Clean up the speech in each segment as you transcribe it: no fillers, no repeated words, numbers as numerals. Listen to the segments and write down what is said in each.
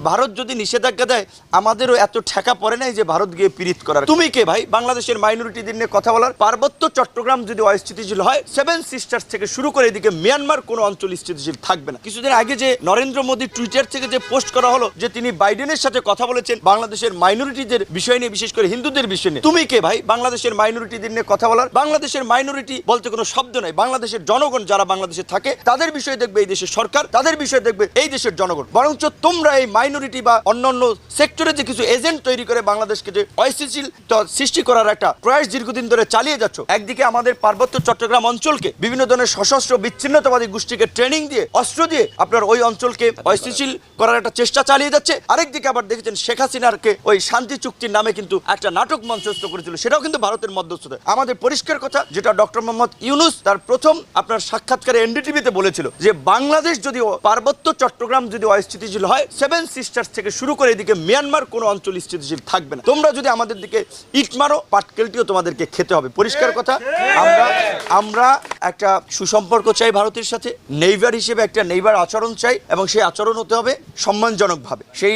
ভারত যদি নিষেধাজ্ঞা দেয় আমাদেরও এত ঠেকা পড়ে নাই যে ভারত গিয়ে পীড়িত করার। তুমি কে ভাই বাংলাদেশের মাইনরিটিদের নিয়ে কথা বলার? পার্বত্য চট্টগ্রাম যদি অস্থিতিশীল হয়, সেভেন সিস্টার্স থেকে শুরু করে এদিকে মিয়ানমার কোনো অঞ্চল স্থিতিশীল থাকবে না। কিছুদিন আগে যে নরেন্দ্র মোদী টুইটার থেকে যে পোস্ট করা হলো যে তিনি বাইডেনের সাথে কথা বলেছেন বাংলাদেশের মাইনরিটিদের বিষয় নিয়ে, বিশেষ করে হিন্দুদের বিষয় নিয়ে। তুমি কে ভাই বাংলাদেশের মাইনরিটিদের নিয়ে কথা বলার? বাংলাদেশের মাইনরিটি বলতে কোনো শব্দ নাই। বাংলাদেশের জনগণ যারা বাংলাদেশে থাকে তাদের বিষয়ে দেখবে এই দেশের সরকার, তাদের বিষয়ে দেখবে এই দেশের জনগণ। বরঞ্চ তোমরা এই মাইনরিটি বা অন্যান্য সেক্টরে যে কিছু এজেন্ট তৈরি করে বাংলাদেশকে যে অস্থিতিশীল সৃষ্টি করার একটা প্রয়াস দীর্ঘদিন ধরে চালিয়ে যাচ্ছ। একদিকে আমাদের পার্বত্য চট্টগ্রাম অঞ্চলকে বিভিন্ন ধরনের সশস্ত্র বিচ্ছিন্নতাবাদী গোষ্ঠীকে ট্রেনিং দিয়ে, অস্ত্র দিয়ে আপনার ওই অঞ্চলকে অস্থিতিশীল করার একটা চেষ্টা চালিয়ে যাচ্ছে। আরেকদিকে আবার দেখেছেন শেখ হাসিনারকে ওই শান্তি চুক্তির নামে কিন্তু একটা নাটক মঞ্চস্থ করেছিল, সেটাও কিন্তু ভারতের মধ্যস্থতায়। আমাদের পরিষ্কার কথা, যেটা ডক্টর মোহাম্মদ ইউনূস তার প্রথম আপনার সাক্ষাৎকারে এনডিটিভিতে বলেছিল যে বাংলাদেশ যদি পার্বত্য চট্টগ্রাম যদি অস্থিতিশীল হয়, সেভেন সিস্টার্স থেকে শুরু করে এদিকে মিয়ানমার কোনো অঞ্চল স্থিতিশীল থাকবে না। তোমরা যদি আমাদের দিকে ইট মারো, পাটকেলটিও তোমাদেরকে খেতে হবে। পরিষ্কার কথা, আমরা একটা সুসম্পর্ক চাই ভারতের সাথে, নেইবার হিসেবে একটা নেইবার আচরণ চাই, এবং সেই আচরণ হতে হবে সম্মানজনকভাবে। সেই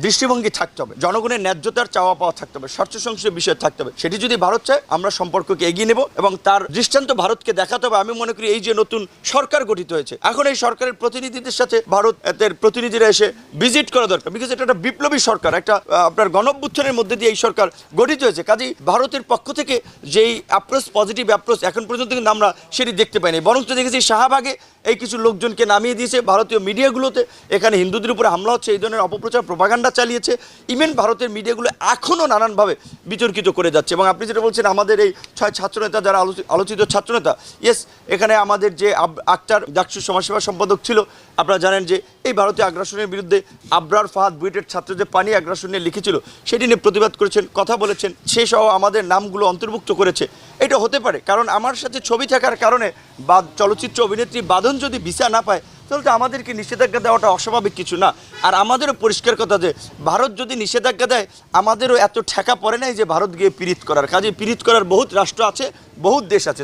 দৃষ্টিভঙ্গি থাকতে হবে, জনগণের ন্যায্যতার চাওয়া পাওয়া থাকতে হবে, স্বার্থ সংশ্লিষ্ট বিষয় থাকতে হবে। সেটি যদি ভারত চায়, আমরা সম্পর্ককে এগিয়ে নেব এবং তার দৃষ্টান্ত ভারতকে দেখাতে হবে। আমি মনে করি এই যে নতুন সরকার গঠিত হয়েছে, এখন এই সরকারের প্রতিনিধিদের সাথে ভারতের প্রতিনিধিরা এসে ভিজিট করা দরকার। বিকজ এটা একটা বিপ্লবী সরকার, একটা আপনার গণঅভ্যুত্থানের মধ্যে দিয়ে এই সরকার গঠিত হয়েছে। কাজেই ভারতের পক্ষ থেকে যেই অ্যাপ্রোচ, পজিটিভ অ্যাপ্রোচ এখন পর্যন্ত কিন্তু আমরা সেটি দেখতে পাইনি। বরং তো দেখেছি শাহবাগে এই কিছু লোকজনকে নামিয়ে দিয়েছে ভারতীয় মিডিয়াগুলোতে, এখানে হিন্দুদের উপরে হামলা হচ্ছে, এই ধরনের অপপ্রচার প্রপাগান্ডা চালিয়েছে। ইভেন ভারতের মিডিয়াগুলো এখনও নানানভাবে বিতর্কিত করে যাচ্ছে। এবং আপনি যেটা বলছেন আমাদের এই 6 ছাত্রনেতা যারা আলোচিত ছাত্রনেতা, ইয়েস, এখানে আমাদের যে আক্তার ডাকসু সমাজসেবা সম্পাদক ছিল, আপনারা জানেন যে এই ভারতীয় আগ্রাসনের বিরুদ্ধে আবরার ফাহাদ বুয়েটের ছাত্র যে পানি আগ্রাসন নিয়ে লিখেছিল সেটি নিয়ে প্রতিবাদ করেছেন, কথা বলেছেন, সে সহ আমাদের নামগুলো অন্তর্ভুক্ত করেছে। এটা হতে পারে কারণ আমার সাথে ছবি থাকার কারণে বা চলচ্চিত্র অভিনেত্রী বাঁধন যদি ভিসা না পায়, তাহলে তো আমাদেরকে নিষেধাজ্ঞা দেওয়াটা অস্বাভাবিক কিছু না। আর আমাদেরও পরিষ্কার কথা যে ভারত যদি নিষেধাজ্ঞা দেয় আমাদেরও এত ঠেকা পড়ে নাই যে ভারত গিয়ে পীড়িত করার। কাজে পীড়িত করার বহুত রাষ্ট্র আছে, বহুত দেশ আছে।